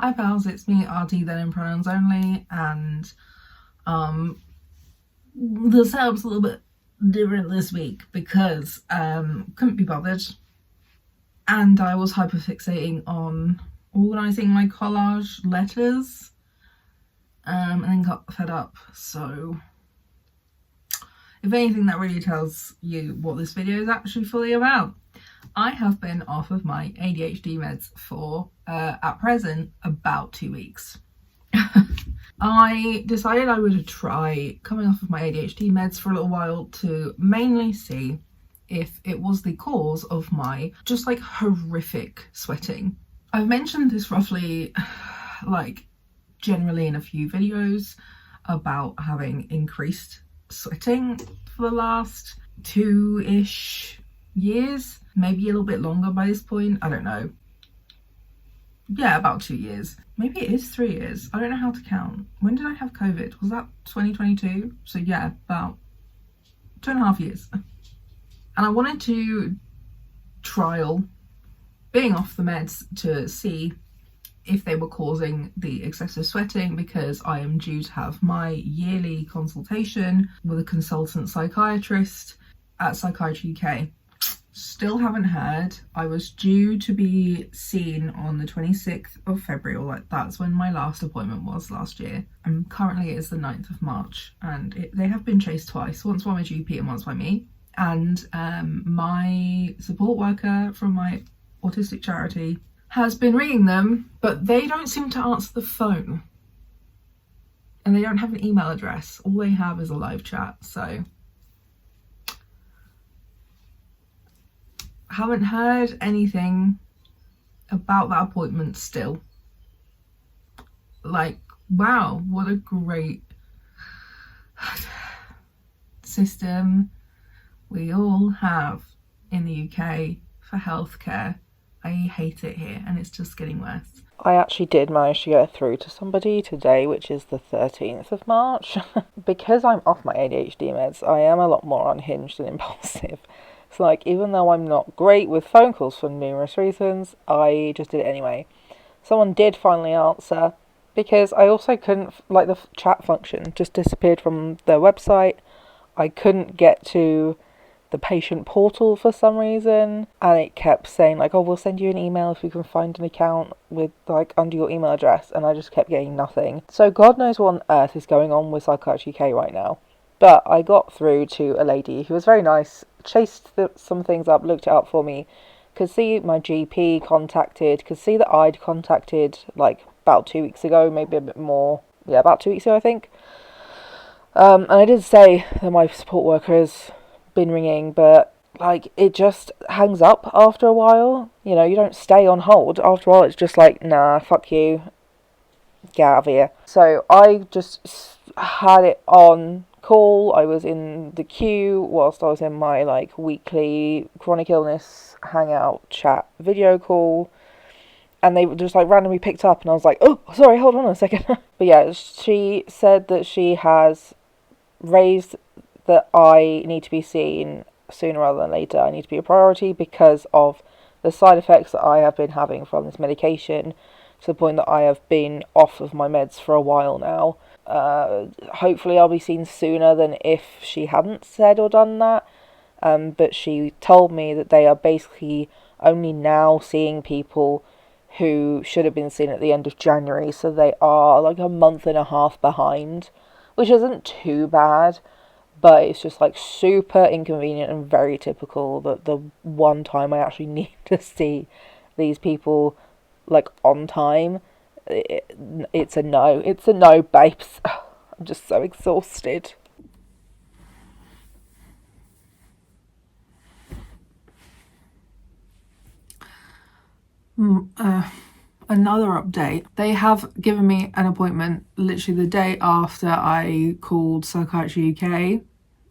Hi pals, it's me, RT, then in pronouns only, and the setup's a little bit different this week because couldn't be bothered, and I was hyperfixating on organising my collage letters, and then got fed up. So if anything, that really tells you what this video is actually fully about. I have been off of my ADHD meds for, at present, about 2 weeks. I decided I would try coming off of my ADHD meds for a little while to mainly see if it was the cause of my just like horrific sweating. I've mentioned this roughly like generally in a few videos about having increased sweating for the last 2-ish years, maybe a little bit longer by this point, I don't know. Yeah, about 2 years. Maybe it is 3 years. I don't know how to count. When did I have COVID? Was that 2022? So yeah, about 2.5 years. And I wanted to trial being off the meds to see if they were causing the excessive sweating, because I am due to have my yearly consultation with a consultant psychiatrist at Psychiatry UK. Still haven't heard. I was due to be seen on the 26th of February, or like that's when my last appointment was last year. And currently it is the 9th of March, and they have been chased twice, once by my GP and once by me. And my support worker from my autistic charity has been ringing them, but they don't seem to answer the phone. And they don't have an email address. All they have is a live chat, so haven't heard anything about that appointment still. Like, wow, what a great system we all have in the UK for healthcare. I hate it here, and it's just getting worse. I actually did manage to get through to somebody today, which is the 13th of March. Because I'm off my ADHD meds, I am a lot more unhinged and impulsive. So, like, even though I'm not great with phone calls for numerous reasons, I just did it anyway. Someone did finally answer, because I also couldn't, like, the chat function just disappeared from their website. I couldn't get to the patient portal for some reason, and it kept saying, like, oh, we'll send you an email if we can find an account with, like, under your email address, and I just kept getting nothing. So God knows what on earth is going on with Psychiatry UK right now. But I got through to a lady who was very nice, chased some things up, looked it up for me, could see my GP contacted, could see that I'd contacted, like, about 2 weeks ago, maybe a bit more. Yeah, about 2 weeks ago, I think. And I did say that my support worker has been ringing, but, like, it just hangs up after a while. You know, you don't stay on hold. After a while, it's just like, nah, fuck you, get out of here. So I just had it on call. I was in the queue whilst I was in my, like, weekly chronic illness hangout chat video call, and they just, like, randomly picked up, and I was like, oh, sorry, hold on a second. But yeah, she said that she has raised that I need to be seen sooner rather than later. I need to be a priority because of the side effects that I have been having from this medication, to the point that I have been off of my meds for a while now. Hopefully I'll be seen sooner than if she hadn't said or done that. But she told me that they are basically only now seeing people who should have been seen at the end of January, so they are like a month and a half behind, which isn't too bad, but it's just, like, super inconvenient and very typical that the one time I actually need to see these people, like, on time, it's a no. It's a no, babes. I'm just so exhausted. Another update. They have given me an appointment literally the day after I called Psychiatry UK.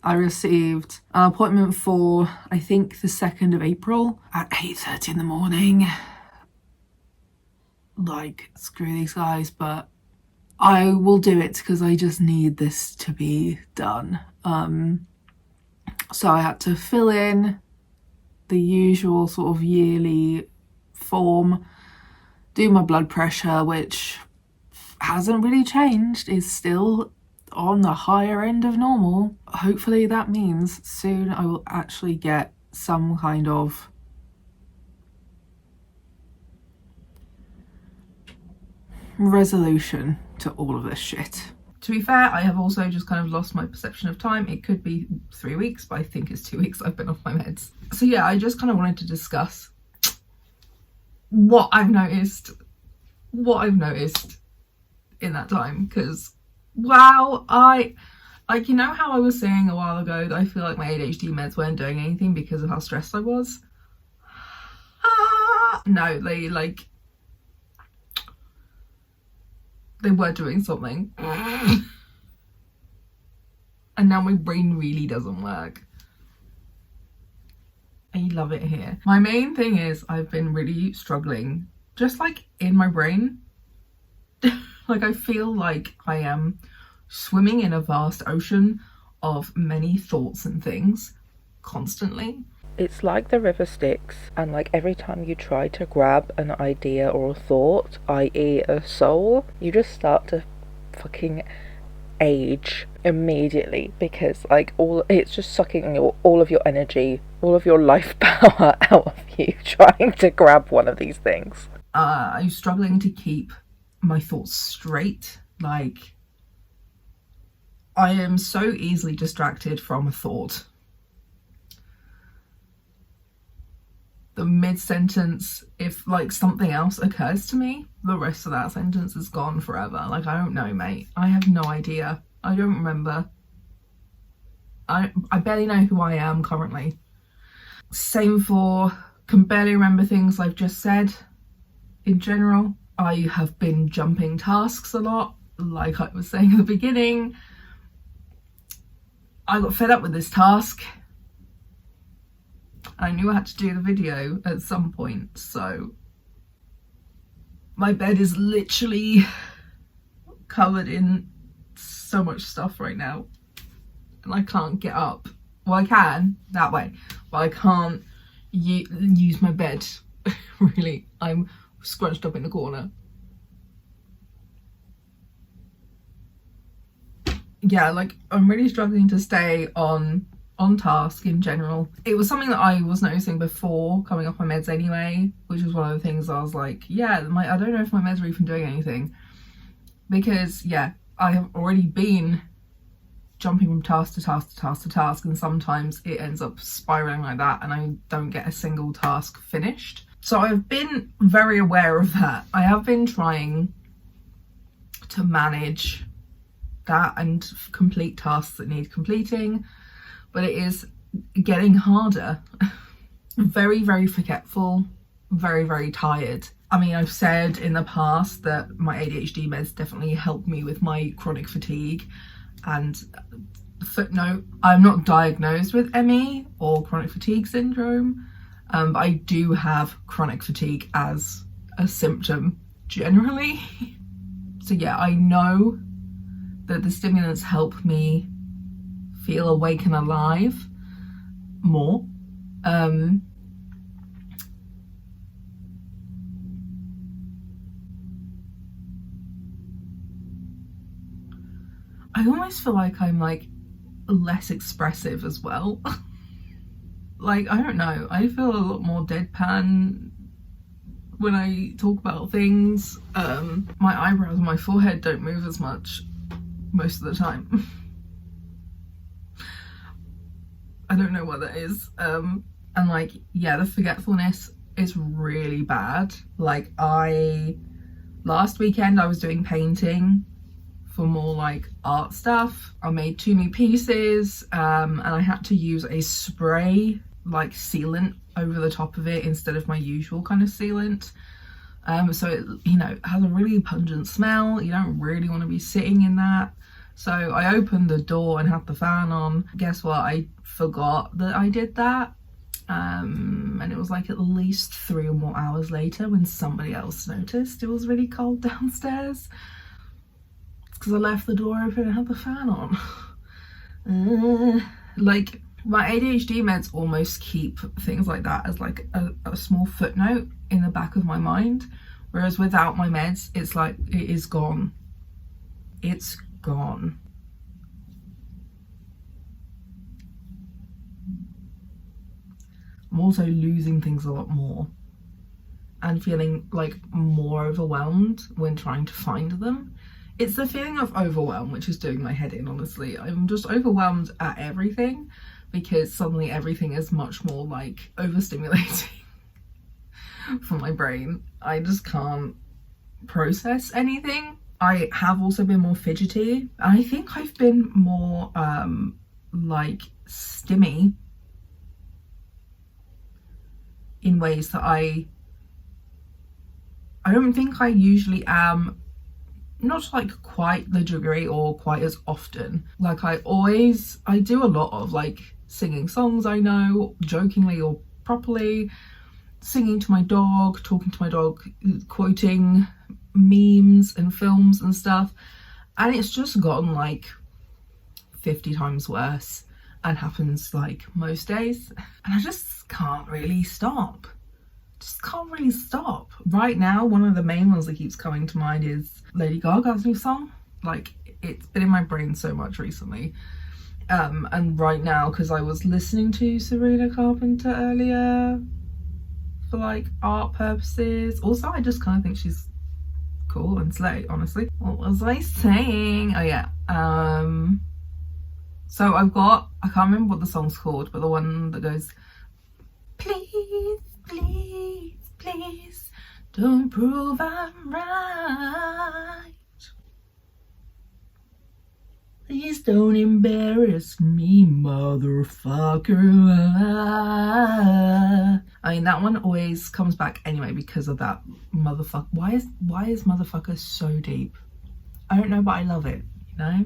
I received an appointment for, I think, the 2nd of April at 8:30 in the morning. Like, screw these guys, but I will do it because I just need this to be done. So I had to fill in the usual sort of yearly form do my blood pressure, which hasn't really changed, is still on the higher end of normal. Hopefully that means soon I will actually get some kind of resolution to all of this shit. To be fair, I have also just kind of lost my perception of time. It could be 3 weeks, but I think it's 2 weeks I've been off my meds. So yeah, I just kind of wanted to discuss what I've noticed in that time, because wow, you know how I was saying a while ago that I feel like my ADHD meds weren't doing anything because of how stressed I was? No, they were doing something. And now my brain really doesn't work. I love it here. My main thing is I've been really struggling, just like in my brain. Like I feel like I am swimming in a vast ocean of many thoughts and things constantly. It's like the river Styx, and like every time you try to grab an idea or a thought, i.e. a soul, you just start to fucking age immediately, because like it's just sucking all of your energy, all of your life power out of you trying to grab one of these things. I'm struggling to keep my thoughts straight. Like I am so easily distracted from a thought. The mid-sentence, if like something else occurs to me, the rest of that sentence is gone forever. Like, I don't know, mate. I have no idea. I don't remember. I barely know who I am currently. Same for, can barely remember things I've just said in general. I have been jumping tasks a lot, like I was saying at the beginning. I got fed up with this task. I knew I had to do the video at some point, so my bed is literally covered in so much stuff right now, and I can't get up. Well, I can that way, but I can't use my bed. Really, I'm scrunched up in the corner. Yeah, like I'm really struggling to stay on task in general. It was something that I was noticing before coming off my meds anyway, which was one of the things I was like, yeah, I don't know if my meds are even doing anything, because yeah, I have already been jumping from task to task to task to task, and sometimes it ends up spiraling like that and I don't get a single task finished. So I've been very aware of that. I have been trying to manage that and complete tasks that need completing, but it is getting harder. Very, very forgetful, very, very tired. I mean, I've said in the past that my ADHD meds definitely helped me with my chronic fatigue, and footnote, I'm not diagnosed with ME or chronic fatigue syndrome, but I do have chronic fatigue as a symptom generally. So yeah, I know that the stimulants help me feel awake and alive more. I almost feel like I'm like less expressive as well. Like, I don't know, I feel a lot more deadpan when I talk about things. My eyebrows and my forehead don't move as much most of the time. I don't know what that is. And like, yeah, the forgetfulness is really bad. Like, last weekend I was doing painting for more like art stuff. I made 2 new pieces, and I had to use a spray like sealant over the top of it instead of my usual kind of sealant. So it, you know, has a really pungent smell. You don't really want to be sitting in that. So I opened the door and had the fan on. Guess what? I forgot that I did that. And it was like at least 3 or more hours later when somebody else noticed it was really cold downstairs. It's because I left the door open and had the fan on. Like, my ADHD meds almost keep things like that as like a small footnote in the back of my mind, Whereas without my meds, it's like, it is gone. It's gone. I'm also losing things a lot more and feeling like more overwhelmed when trying to find them. It's the feeling of overwhelm which is doing my head in, honestly. I'm just overwhelmed at everything because suddenly everything is much more like overstimulating for my brain. I just can't process anything. I have also been more fidgety. I think I've been more like stimmy in ways that I don't think I usually am, not like quite the degree or quite as often. Like I do a lot of like singing songs I know, jokingly or properly, singing to my dog, talking to my dog, quoting memes and films and stuff, and it's just gotten like 50 times worse and happens like most days, and I just can't really stop. Right now, one of the main ones that keeps coming to mind is Lady Gaga's new song. Like, it's been in my brain so much recently. And right now, because I was listening to Sabrina Carpenter earlier for like art purposes. Also, I just kind of think she's cool and slay, honestly. What was I saying? Oh yeah. So I can't remember what the song's called, but the one that goes, please, please, please, don't prove I'm right. Please don't embarrass me, motherfucker. I mean, that one always comes back anyway because of that motherfucker. Why is motherfucker so deep? I don't know, but I love it, you know?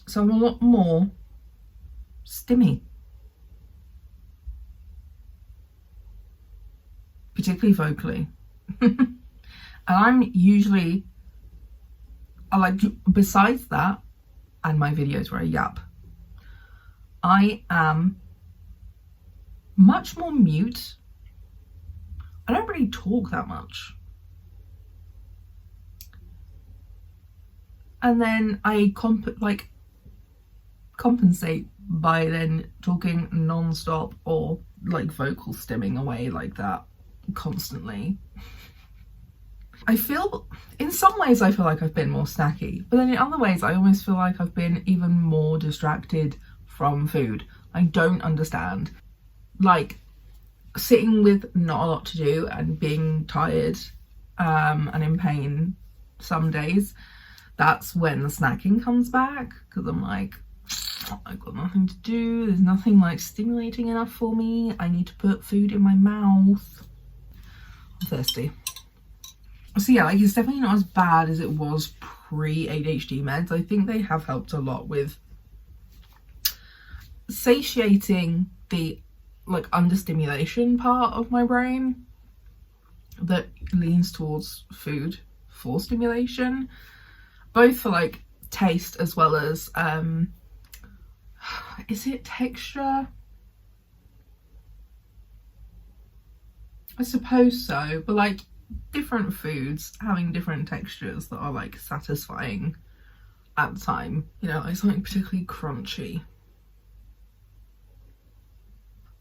So I'm a lot more stimmy. Particularly vocally. And I'm usually, besides that, and my videos where I yap, I am much more mute. I don't really talk that much. And then I compensate by then talking non-stop or like vocal stimming away like that constantly. I feel, in some ways I feel like I've been more snacky, but then in other ways I almost feel like I've been even more distracted from food. I don't understand. Like, sitting with not a lot to do and being tired and in pain some days, that's when the snacking comes back, because I'm like, I've got nothing to do, there's nothing like stimulating enough for me, I need to put food in my mouth. I'm thirsty. So yeah, like, it's definitely not as bad as it was pre-ADHD meds. I think they have helped a lot with satiating the like understimulation part of my brain that leans towards food for stimulation, both for like taste as well as is it texture? I suppose so, but like different foods having different textures that are like satisfying at the time, you know, like something particularly crunchy.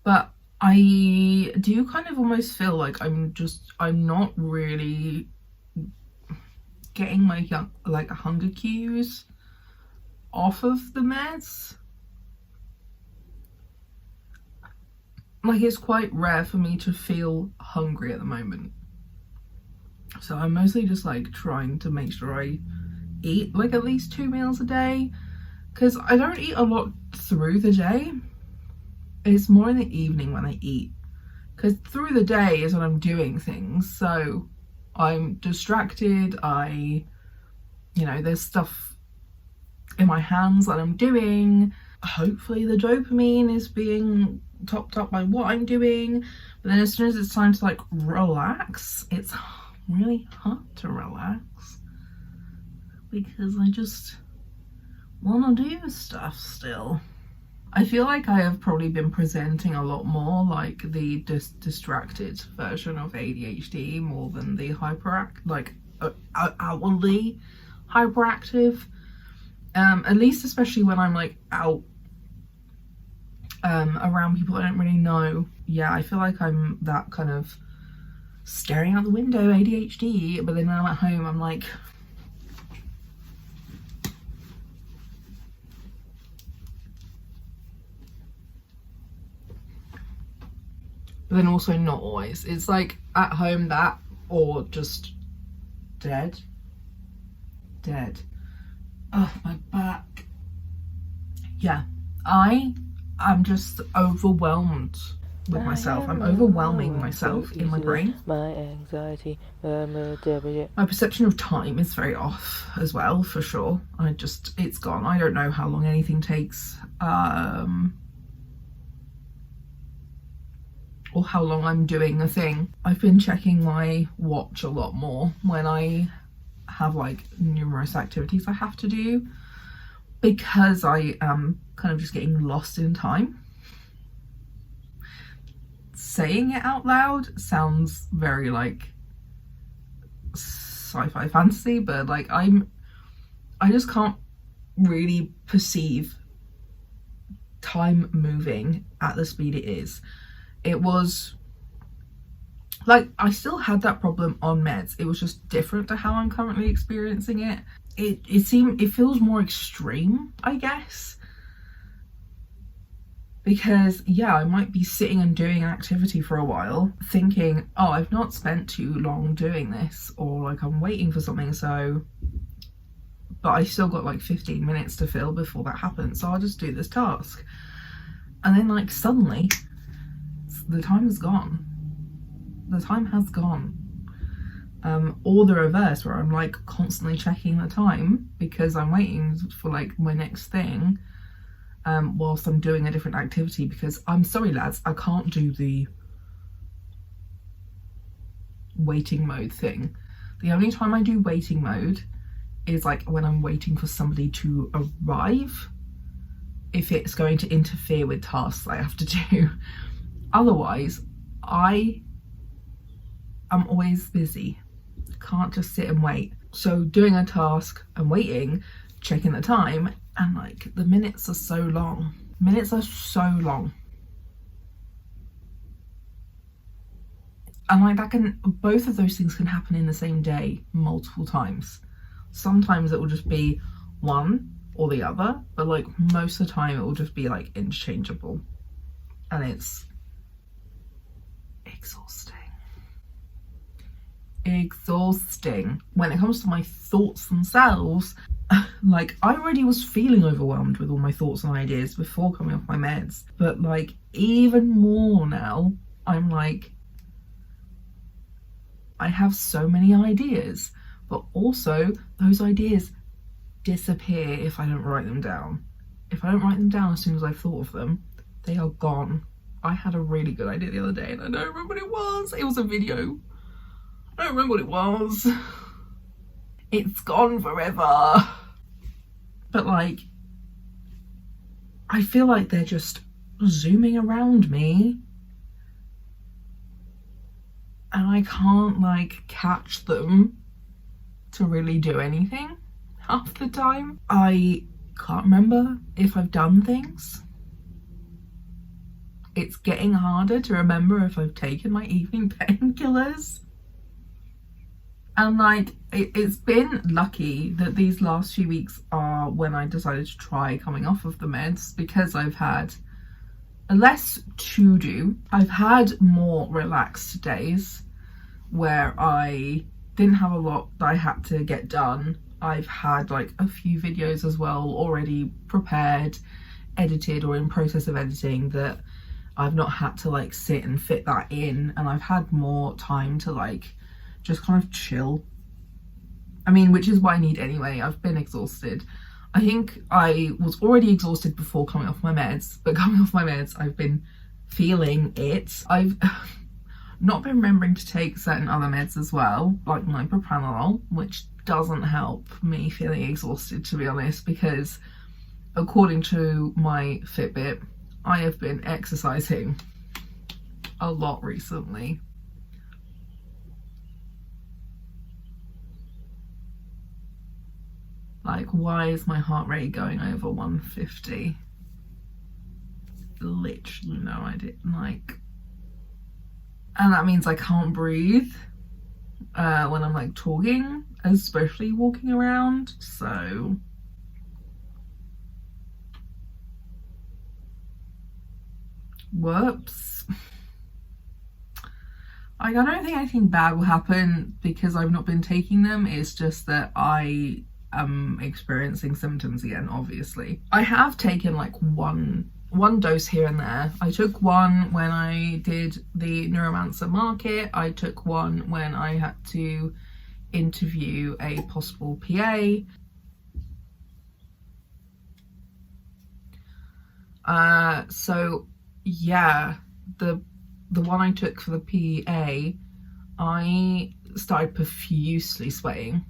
But I do kind of almost feel like I'm not really getting my hunger cues off of the meds. Like, it's quite rare for me to feel hungry at the moment. So I'm mostly just like trying to make sure I eat like at least 2 meals a day, because I don't eat a lot through the day. It's more in the evening when I eat, because through the day is when I'm doing things, so I'm distracted. There's stuff in my hands that I'm doing. Hopefully the dopamine is being topped up by what I'm doing, but then as soon as it's time to like relax, it's really hard to relax because I just want to do stuff still. I feel like I have probably been presenting a lot more like the distracted version of ADHD more than the outwardly hyperactive. At least especially when I'm like out around people I don't really know. Yeah, I feel like I'm that kind of staring out the window ADHD, but then when I'm at home I'm like, but then also not always. It's like at home that, or just dead. Oh, my back. Yeah, I'm just overwhelmed with myself. I'm overwhelming myself in my brain. My anxiety. My perception of time is very off as well, for sure. It's gone. I don't know how long anything takes. Or how long I'm doing a thing. I've been checking my watch a lot more when I have like numerous activities I have to do, because I am kind of just getting lost in time. Saying it out loud sounds very like sci-fi fantasy, but like I just can't really perceive time moving at the speed it is. It was like I still had that problem on meds. It was just different to how I'm currently experiencing it. It feels more extreme, I guess. Because yeah, I might be sitting and doing an activity for a while thinking, oh, I've not spent too long doing this, or like I'm waiting for something, but I still got like 15 minutes to fill before that happens, so I'll just do this task. And then like suddenly the time is gone. The time has gone. Or the reverse, where I'm like constantly checking the time because I'm waiting for like my next thing, whilst I'm doing a different activity, because I'm sorry lads, I can't do the waiting mode thing. The only time I do waiting mode is like when I'm waiting for somebody to arrive, if it's going to interfere with tasks I have to do. Otherwise, I am always busy. Can't just sit and wait. So doing a task and waiting, checking the time, and like the minutes are so long. Minutes are so long. And like that both of those things can happen in the same day multiple times. Sometimes it will just be one or the other, but like most of the time it will just be like interchangeable. And it's exhausting. When it comes to my thoughts themselves, like I already was feeling overwhelmed with all my thoughts and ideas before coming off my meds, but like even more now, I'm like, I have so many ideas, but also those ideas disappear if I don't write them down. If I don't write them down as soon as I've thought of them, they are gone. I had a really good idea the other day and I don't remember what it was. It was a video. I don't remember what it was. It's gone forever. But like, I feel like they're just zooming around me and I can't like catch them to really do anything half the time. I can't remember if I've done things. It's getting harder to remember if I've taken my evening painkillers. And like, it's been lucky that these last few weeks are when I decided to try coming off of the meds, because I've had less to do. I've had more relaxed days where I didn't have a lot that I had to get done. I've had like a few videos as well already prepared, edited, or in process of editing, that I've not had to like sit and fit that in, and I've had more time to like just kind of chill. I mean, which is what I need anyway. I've been exhausted. I think I was already exhausted before coming off my meds, but coming off my meds, I've been feeling it. I've not been remembering to take certain other meds as well, like propranolol, which doesn't help me feeling exhausted, to be honest, because according to my Fitbit, I have been exercising a lot recently. Like, why is my heart rate going over 150? Literally no idea. Like, and that means I can't breathe when I'm like talking, especially walking around. So whoops. I don't think anything bad will happen because I've not been taking them. It's just that I am experiencing symptoms again, obviously. I have taken like one dose here and there. I took one when I did the Neuromancer market. I took one when I had to interview a possible PA. So yeah, the one I took for the PA, I started profusely sweating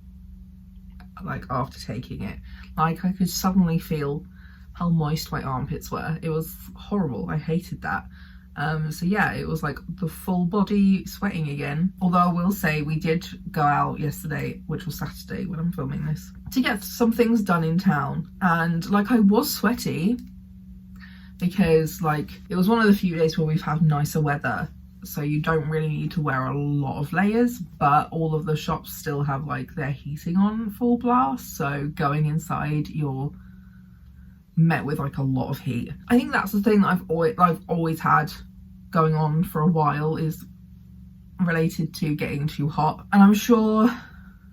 like after taking it. Like, I could suddenly feel how moist my armpits were. It was horrible. I hated that. So yeah, it was like the full body sweating again. Although I will say we did go out yesterday, which was Saturday when I'm filming this, to get some things done in town. And like, I was sweaty because like it was one of the few days where we've had nicer weather. So you don't really need to wear a lot of layers, but all of the shops still have like their heating on full blast. So going inside, you're met with like a lot of heat. I think that's the thing that I've always had going on for a while, is related to getting too hot. And I'm sure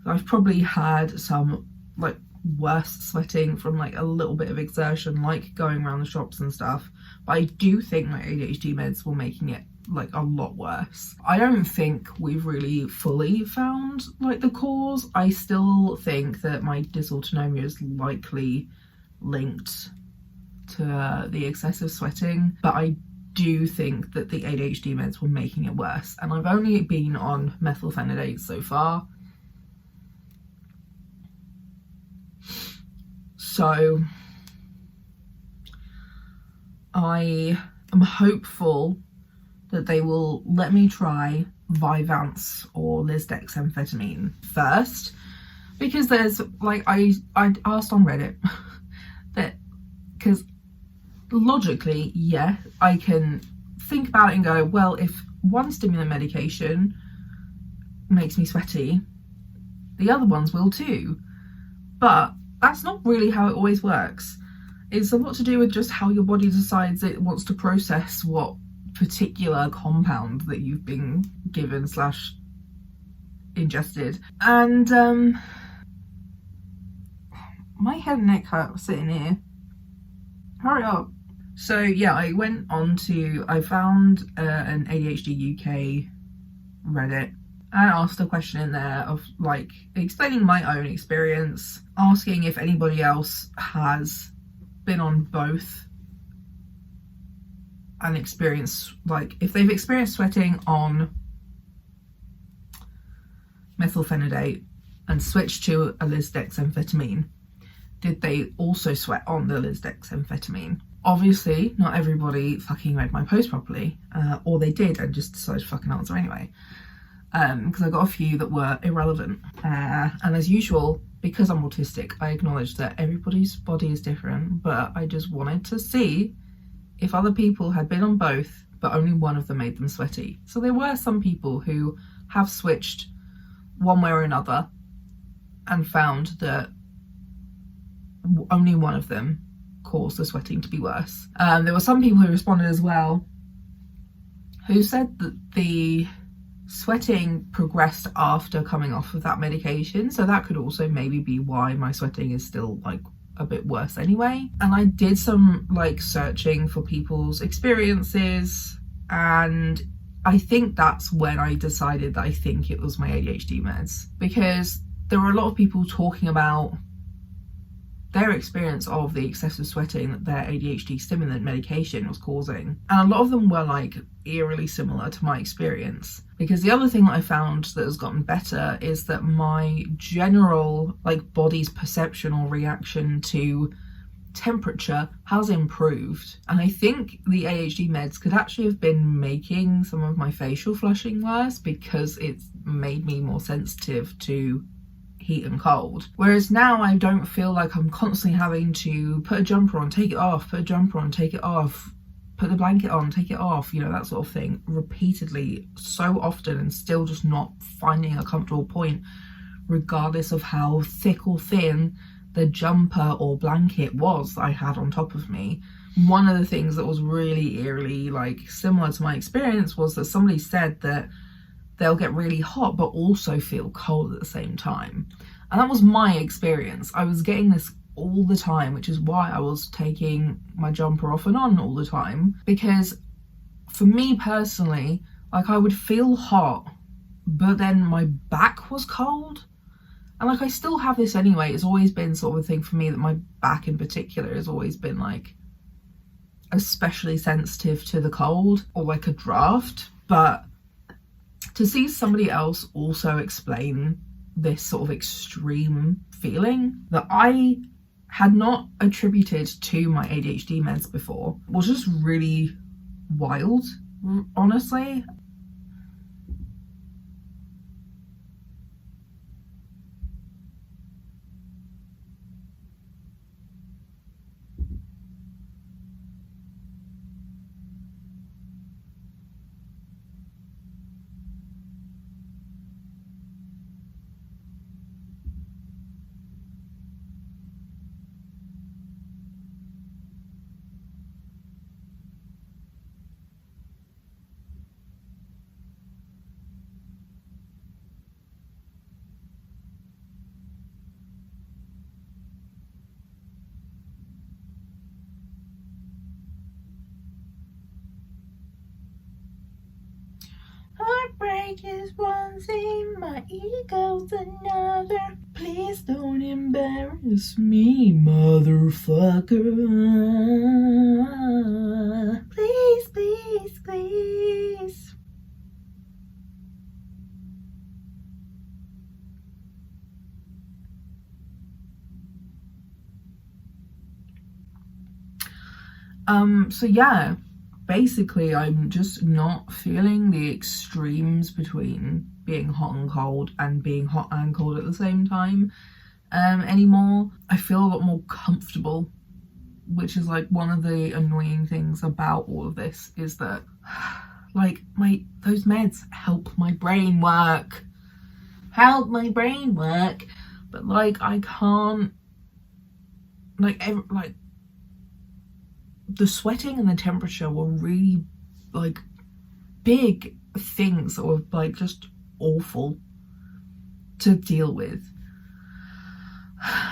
I've probably had some like worse sweating from like a little bit of exertion, like going around the shops and stuff. But I do think my ADHD meds were making it like a lot worse. I don't think we've really fully found like the cause. I still think that my dysautonomia is likely linked to the excessive sweating, but I do think that the ADHD meds were making it worse. And I've only been on methylphenidate so far, so I am hopeful that they will let me try Vyvanse or lisdexamfetamine first, because there's like, I asked on Reddit that, because logically, yeah, I can think about it and go, well, if one stimulant medication makes me sweaty, the other ones will too. But that's not really how it always works. It's a lot to do with just how your body decides it wants to process what particular compound that you've been given / ingested. And my head and neck hurt sitting here. Hurry up. So yeah, I found an ADHD UK Reddit and asked a question in there of like explaining my own experience, asking if anybody else has been on both and experienced, like, if they've experienced sweating on methylphenidate and switched to a lisdexamfetamine, did they also sweat on the lisdexamfetamine? Obviously, not everybody fucking read my post properly, or they did and just decided to fucking answer anyway, because I got a few that were irrelevant. And as usual, because I'm autistic, I acknowledge that everybody's body is different, but I just wanted to see if other people had been on both, but only one of them made them sweaty. So there were some people who have switched one way or another and found that only one of them caused the sweating to be worse. There were some people who responded as well who said that the sweating progressed after coming off of that medication, so that could also maybe be why my sweating is still like a bit worse anyway. And I did some like searching for people's experiences, and I think that's when I decided that I think it was my ADHD meds, because there were a lot of people talking about their experience of the excessive sweating that their ADHD stimulant medication was causing. And a lot of them were like eerily similar to my experience. Because the other thing that I found that has gotten better is that my general like body's perception or reaction to temperature has improved, and I think the ADHD meds could actually have been making some of my facial flushing worse because it's made me more sensitive to heat and cold. Whereas now I don't feel like I'm constantly having to put a jumper on, take it off, put a jumper on, take it off, put the blanket on, take it off, you know, that sort of thing repeatedly so often, and still just not finding a comfortable point regardless of how thick or thin the jumper or blanket was I had on top of me. One of the things that was really eerily like similar to my experience was that somebody said that they'll get really hot but also feel cold at the same time. And that was my experience. I was getting this all the time, which is why I was taking my jumper off and on all the time. Because for me personally, like I would feel hot, but then my back was cold. And like I still have this anyway. It's always been sort of a thing for me that my back in particular has always been like especially sensitive to the cold or like a draft. But to see somebody else also explain this sort of extreme feeling that I had not attributed to my ADHD meds before was just really wild, honestly. Heartbreak is one thing, my ego's another. Please don't embarrass me, motherfucker. Please, please, please. So yeah, basically I'm just not feeling the extremes between being hot and cold and being hot and cold at the same time anymore. I feel a lot more comfortable, which is like one of the annoying things about all of this, is that like those meds help my brain work, but like I can't like the sweating and the temperature were really like big things that were like just awful to deal with.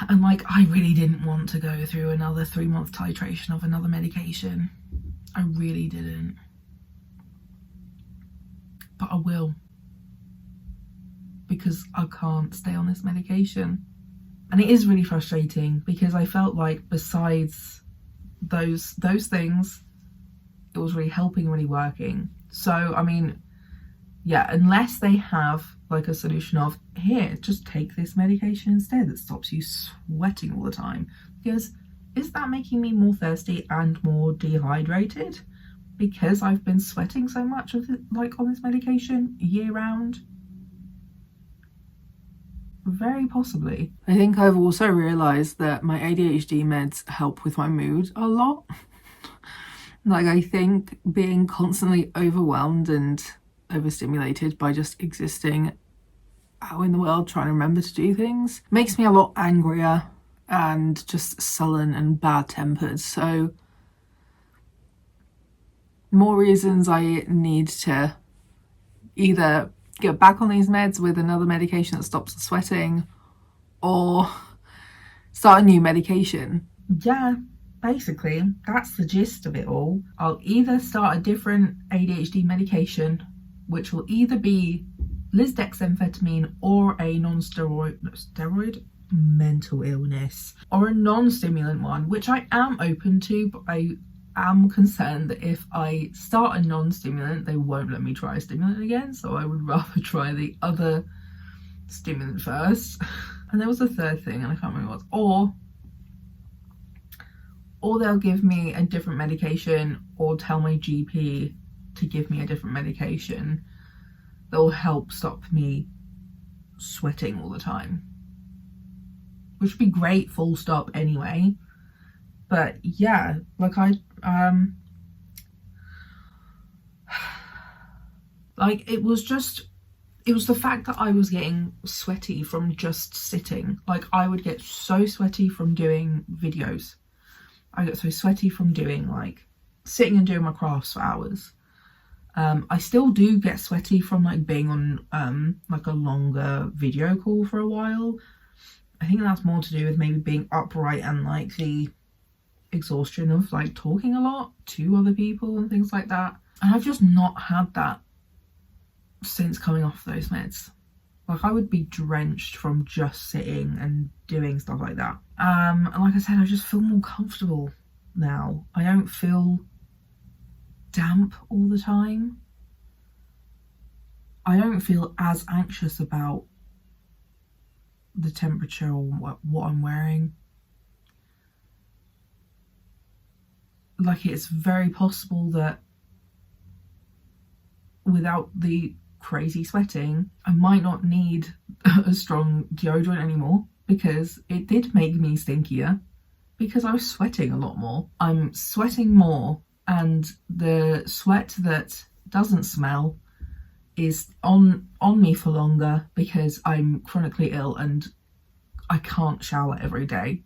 And like I really didn't want to go through another 3-month titration of another medication. I really didn't. But I will. Because I can't stay on this medication. And it is really frustrating because I felt like besides those things, it was really helping, really working. So I mean, yeah, unless they have like a solution of, here, just take this medication instead that stops you sweating all the time, because is that making me more thirsty and more dehydrated because I've been sweating so much of it, like on this medication year round? Very possibly. I think I've also realised that my ADHD meds help with my mood a lot. Like I think being constantly overwhelmed and overstimulated by just existing out in the world trying to remember to do things makes me a lot angrier and just sullen and bad-tempered. So more reasons I need to either get back on these meds with another medication that stops the sweating or start a new medication. Yeah, basically that's the gist of it all. I'll either start a different ADHD medication, which will either be lisdexamphetamine or a non-steroid mental illness, or a non-stimulant one, which I am open to, but I am concerned that if I start a non-stimulant, they won't let me try a stimulant again, so I would rather try the other stimulant first. And there was a third thing, and I can't remember what it was. or they'll give me a different medication or tell my GP to give me a different medication that will help stop me sweating all the time, which would be great full stop anyway. But yeah, like like it was the fact that I was getting sweaty from just sitting. Like I would get so sweaty from doing videos. I get so sweaty from doing like sitting and doing my crafts for hours. I still do get sweaty from like being on like a longer video call for a while. I think that's more to do with maybe being upright and like the exhaustion of like talking a lot to other people and things like that. And I've just not had that since coming off those meds. Like I would be drenched from just sitting and doing stuff like that. And like I said, I just feel more comfortable now. I don't feel damp all the time. I don't feel as anxious about the temperature or what I'm wearing. Like it's very possible that without the crazy sweating, I might not need a strong deodorant anymore, because it did make me stinkier because I was sweating a lot more. I'm sweating more, and the sweat that doesn't smell is on me for longer because I'm chronically ill and I can't shower every day.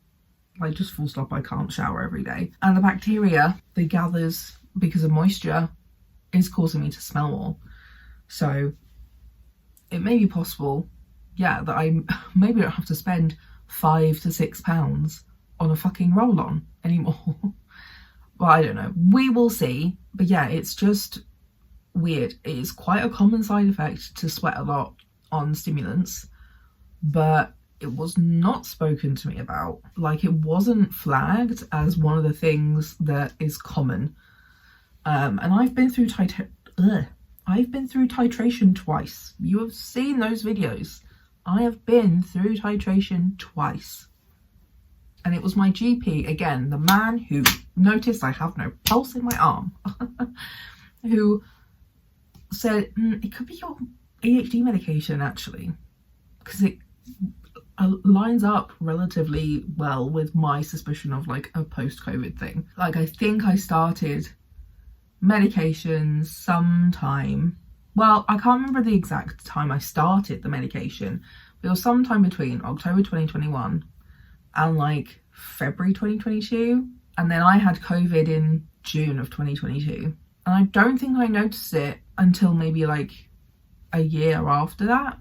Like just full stop, I can't shower every day. And the bacteria that gathers because of moisture is causing me to smell more. So it may be possible, yeah, that I maybe don't have to spend £5 to £6 on a fucking roll-on anymore. Well, I don't know. We will see. But yeah, it's just weird. It is quite a common side effect to sweat a lot on stimulants, but it was not spoken to me about. Like it wasn't flagged as one of the things that is common. And I've been through titration twice. You have seen those videos. I have been through titration twice. And it was my GP, again, the man who noticed I have no pulse in my arm, who said, it could be your ADHD medication, actually, because it lines up relatively well with my suspicion of like a post-COVID thing. Like I think I started medication sometime, well, I can't remember the exact time I started the medication, but it was sometime between October 2021 and like February 2022, and then I had COVID in June of 2022, and I don't think I noticed it until maybe like a year after that.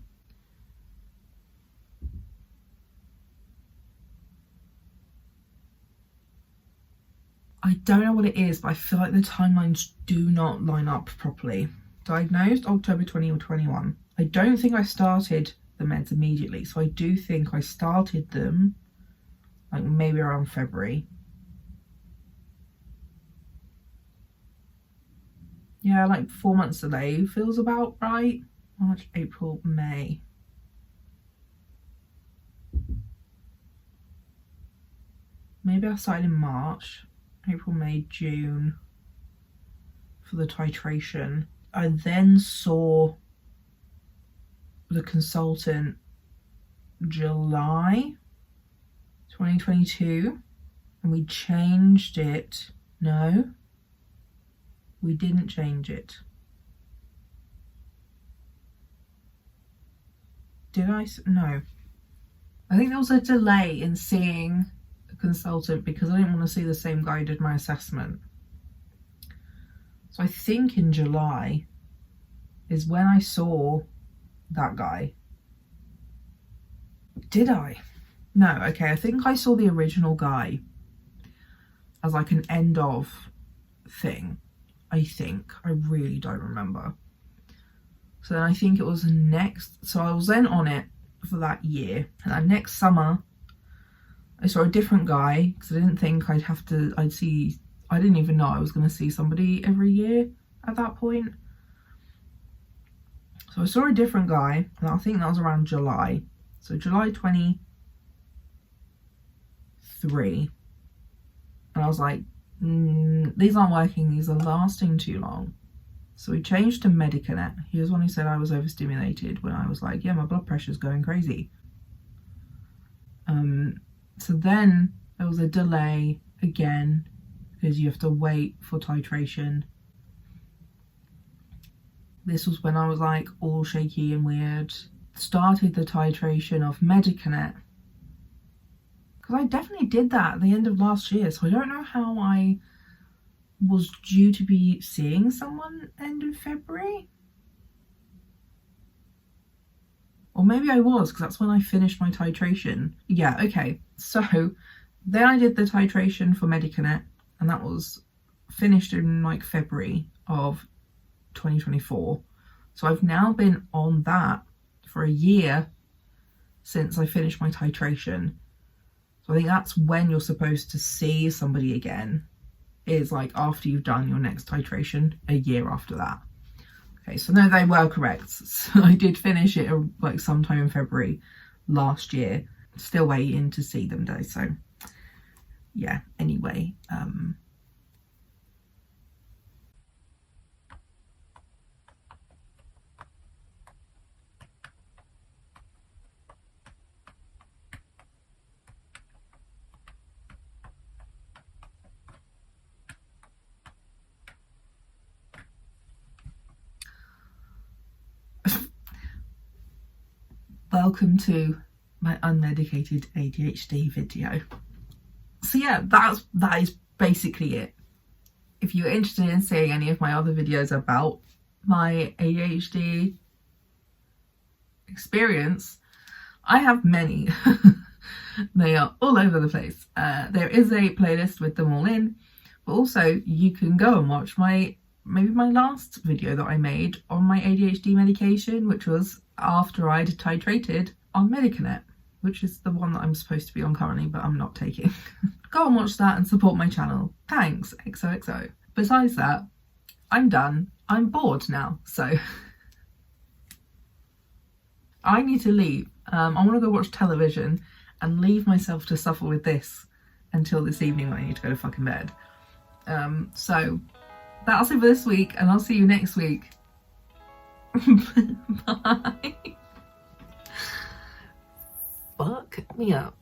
I don't know what it is, but I feel like the timelines do not line up properly. Diagnosed October 2021. I don't think I started the meds immediately, so I do think I started them like maybe around February. Yeah, like 4 months delay feels about right. March, April, May. Maybe I started in March. April, May, June for the titration. I then saw the consultant July 2022, and we changed it. No, we didn't change it. Did I? No. I think there was a delay in seeing consultant because I didn't want to see the same guy who did my assessment. So I think in July is when I saw that guy. Did I? No, okay, I think I saw the original guy as like an end of thing. I think. I really don't remember. So then I think it was next, so I was then on it for that year, and that next summer I saw a different guy because I didn't think I didn't even know I was going to see somebody every year at that point. So I saw a different guy, and I think that was around July. So July 23. And I was like, these aren't working, these are lasting too long. So we changed to Medikinet. He was the one who said I was overstimulated when I was like, yeah, my blood pressure's going crazy. So then there was a delay again because you have to wait for titration. This was when I was like all shaky and weird. Started the titration of Medikinet. Because I definitely did that at the end of last year, so I don't know how I was due to be seeing someone end of February. Or maybe I was, because that's when I finished my titration. Yeah, okay. So then I did the titration for Medikinet, and that was finished in like February of 2024. So I've now been on that for a year since I finished my titration. So I think that's when you're supposed to see somebody again, is like after you've done your next titration, a year after that. Okay, so no, they were correct. So I did finish it like sometime in February last year. Still waiting to see them though. So yeah, anyway. Welcome to my unmedicated ADHD video. So yeah, that is basically it. If you're interested in seeing any of my other videos about my ADHD experience, I have many. They are all over the place. There is a playlist with them all in, but also you can go and watch maybe my last video that I made on my ADHD medication, which was after I'd titrated on Medikinet, which is the one that I'm supposed to be on currently, but I'm not taking. Go and watch that and support my channel. Thanks, XOXO. Besides that, I'm done. I'm bored now, so I need to leave. I want to go watch television and leave myself to suffer with this until this evening when I need to go to fucking bed. So that's it for this week, and I'll see you next week. Bye. Fuck me up.